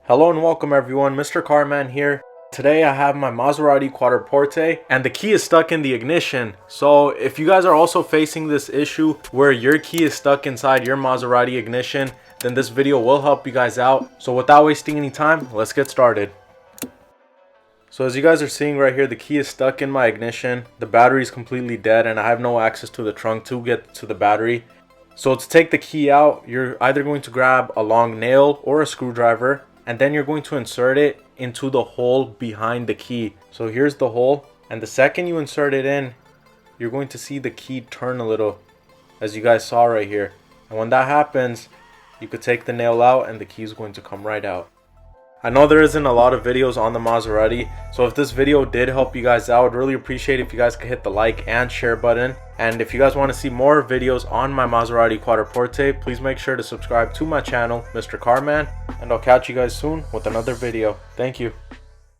Hello and welcome everyone, MrCarMAN here. Today I have my Maserati Quattroporte and the key is stuck in the ignition. So if you guys are also facing this issue where your key is stuck inside your Maserati ignition, then this video will help you guys out. So without wasting any time, let's get started. So as you guys are seeing right here, the key is stuck in my ignition. The battery is completely dead and I have no access to the trunk to get to the battery. So to take the key out, you're either going to grab a long nail or a screwdriver, and then you're going to insert it into the hole behind the key. So here's the hole, and the second you insert it in, you're going to see the key turn a little, as you guys saw right here. And when that happens, you could take the nail out and the key is going to come right out. I know there isn't a lot of videos on the Maserati, so if this video did help you guys out, I would really appreciate if you guys could hit the like and share button. And if you guys want to see more videos on my Maserati Quattroporte, please make sure to subscribe to my channel, MrCarMAN, and I'll catch you guys soon with another video. Thank you.